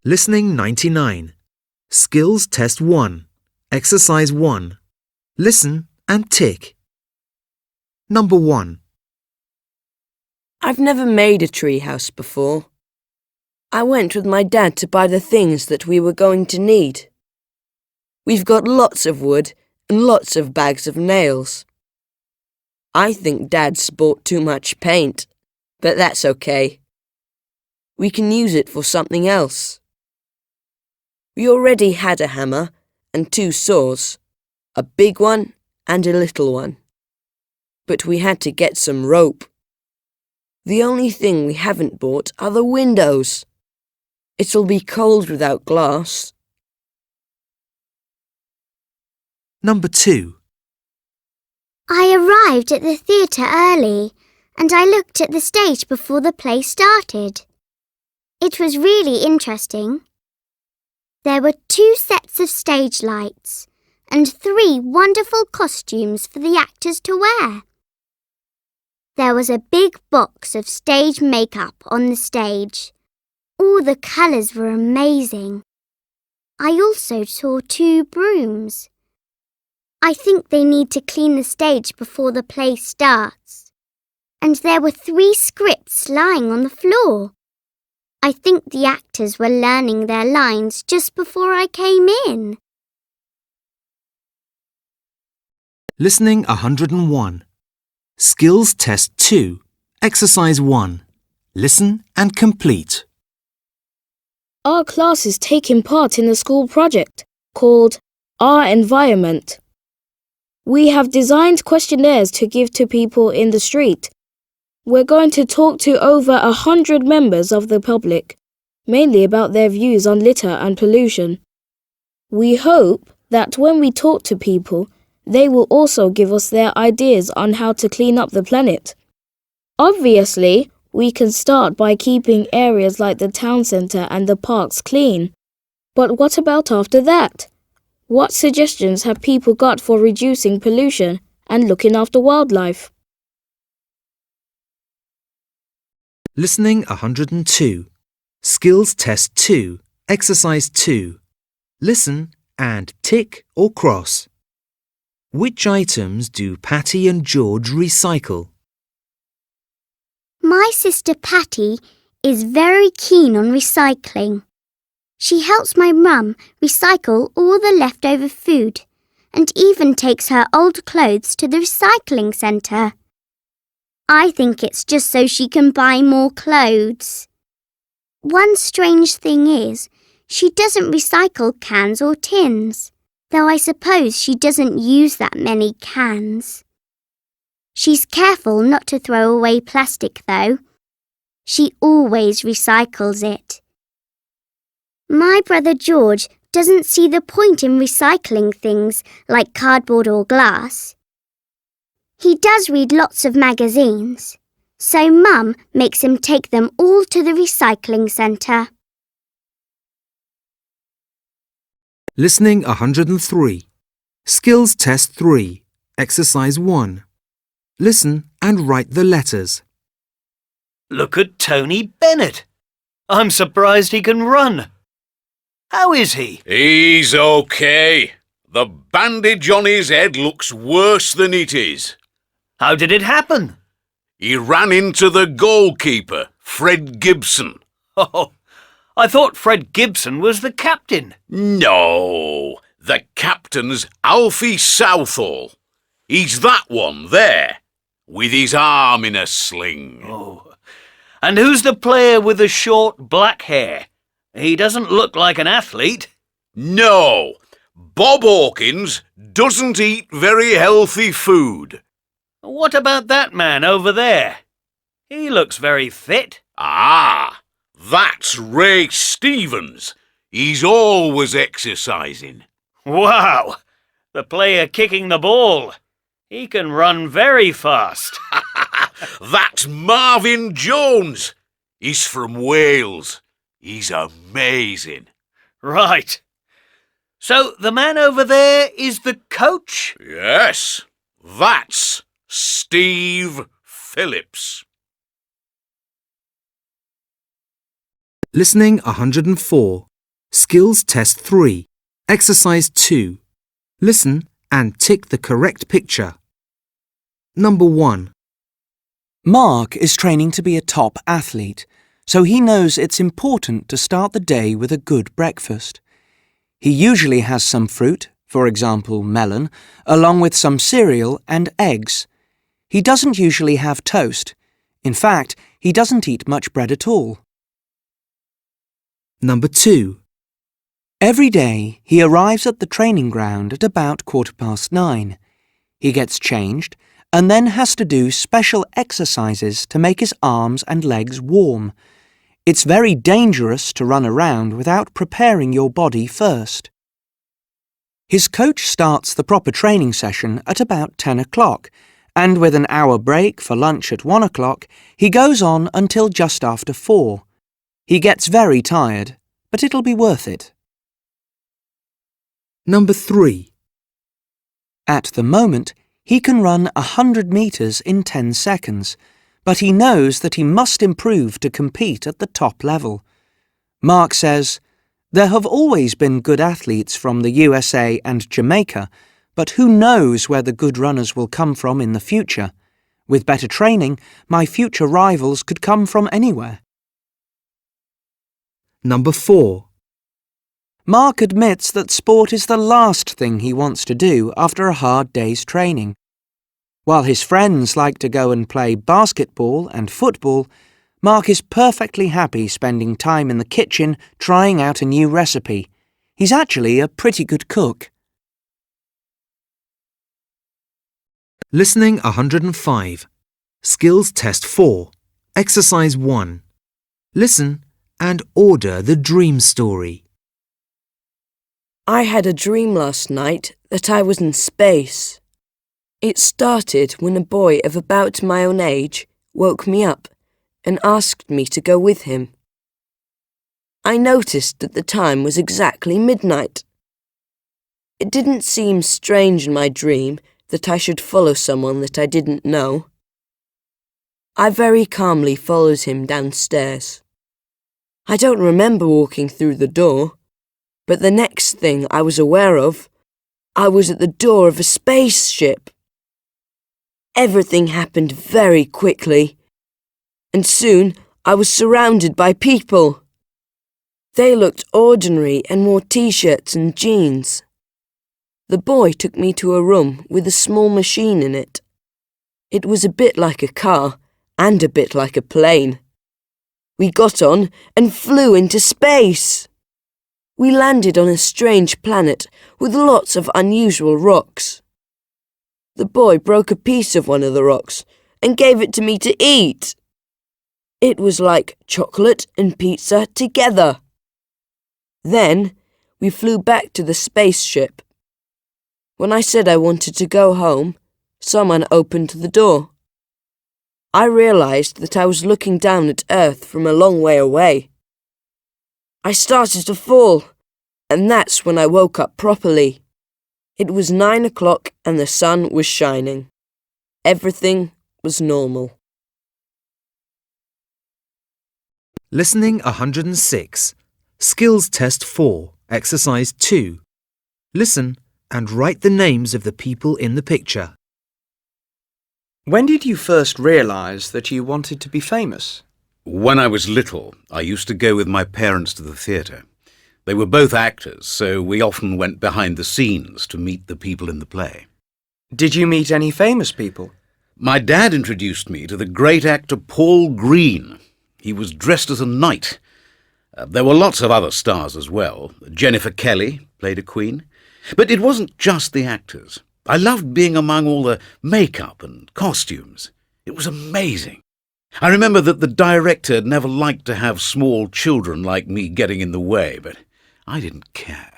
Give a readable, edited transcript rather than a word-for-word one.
Listening 99. Skills Test 1. Exercise 1. Listen and tick. Number 1. I've never made a tree house before. I went with my dad to buy the things that we were going to need. We've got lots of wood and lots of bags of nails. I think Dad's bought too much paint, but that's okay. We can use it for something else. We already had a hammer and 2 saws, a big one and a little one. But we had to get some rope. The only thing we haven't bought are the windows. It'll be cold without glass. Number 2. I arrived at the theatre early and I looked at the stage before the play started. It was really interesting. There were 2 sets of stage lights and 3 wonderful costumes for the actors to wear. There was a big box of stage makeup on the stage. All the colours were amazing. I also saw 2 brooms. I think they need to clean the stage before the play starts. And there were 3 scripts lying on the floor. I think the actors were learning their lines just before I came in. Listening 101. Skills Test 2. Exercise 1. Listen and complete. Our class is taking part in a school project called Our Environment. We have designed questionnaires to give to people in the street. We're going to talk to over 100 members of the public, mainly about their views on litter and pollution. We hope that when we talk to people, they will also give us their ideas on how to clean up the planet. Obviously, we can start by keeping areas like the town centre and the parks clean. But what about after that? What suggestions have people got for reducing pollution and looking after wildlife? Listening 102. Skills Test 2. Exercise 2. Listen and tick or cross. Which items do Patty and George recycle? My sister Patty is very keen on recycling. She helps my mum recycle all the leftover food and even takes her old clothes to the recycling centre. I think it's just so she can buy more clothes. One strange thing is, she doesn't recycle cans or tins, though I suppose she doesn't use that many cans. She's careful not to throw away plastic, though. She always recycles it. My brother George doesn't see the point in recycling things like cardboard or glass. He does read lots of magazines, so Mum makes him take them all to the recycling centre. Listening 103. Skills Test 3. Exercise 1. Listen and write the letters. Look at Tony Bennett. I'm surprised he can run. How is he? He's okay. The bandage on his head looks worse than it is. How did it happen? He ran into the goalkeeper, Fred Gibson. Oh, I thought Fred Gibson was the captain. No, the captain's Alfie Southall. He's that one there, with his arm in a sling. Oh, and who's the player with the short black hair? He doesn't look like an athlete. No, Bob Hawkins doesn't eat very healthy food. What about that man over there? He looks very fit. Ah, that's Ray Stevens. He's always exercising. Wow, the player kicking the ball. He can run very fast. That's Marvin Jones. He's from Wales. He's amazing. Right. So the man over there is the coach? Yes, that's Steve Phillips. Listening 104. Skills Test 3. Exercise 2. Listen and tick the correct picture. Number 1. Mark is training to be a top athlete, so he knows it's important to start the day with a good breakfast. He usually has some fruit, for example melon, along with some cereal and eggs. He doesn't usually have toast. In fact, he doesn't eat much bread at all. Number 2. Every day, he arrives at the training ground at about 9:15. He gets changed and then has to do special exercises to make his arms and legs warm. It's very dangerous to run around without preparing your body first. His coach starts the proper training session at about 10 o'clock, and with an hour break for lunch at 1 o'clock, he goes on until just after 4. He gets very tired, but it'll be worth it. Number 3. At the moment, he can run 100 metres in 10 seconds, but he knows that he must improve to compete at the top level. Mark says, "There have always been good athletes from the USA and Jamaica, but who knows where the good runners will come from in the future? With better training, my future rivals could come from anywhere." Number 4. Mark admits that sport is the last thing he wants to do after a hard day's training. While his friends like to go and play basketball and football, Mark is perfectly happy spending time in the kitchen trying out a new recipe. He's actually a pretty good cook. Listening 105. Skills Test 4. Exercise 1. Listen and order the dream story. I had a dream last night that I was in space. It started when a boy of about my own age woke me up and asked me to go with him. I noticed that the time was exactly midnight. It didn't seem strange in my dream that I should follow someone that I didn't know. I very calmly followed him downstairs. I don't remember walking through the door, but the next thing I was aware of, I was at the door of a spaceship. Everything happened very quickly, and soon I was surrounded by people. They looked ordinary and wore t-shirts and jeans. The boy took me to a room with a small machine in it. It was a bit like a car and a bit like a plane. We got on and flew into space. We landed on a strange planet with lots of unusual rocks. The boy broke a piece of one of the rocks and gave it to me to eat. It was like chocolate and pizza together. Then we flew back to the spaceship. When I said I wanted to go home, someone opened the door. I realized that I was looking down at Earth from a long way away. I started to fall, and that's when I woke up properly. It was 9 o'clock and the sun was shining. Everything was normal. Listening 106. Skills Test 4. Exercise 2. Listen and write the names of the people in the picture. When did you first realise that you wanted to be famous? When I was little, I used to go with my parents to the theatre. They were both actors, so we often went behind the scenes to meet the people in the play. Did you meet any famous people? My dad introduced me to the great actor Paul Green. He was dressed as a knight. There were lots of other stars as well. Jennifer Kelly played a queen. But it wasn't just the actors. I loved being among all the makeup and costumes. It was amazing. I remember that the director never liked to have small children like me getting in the way, but I didn't care.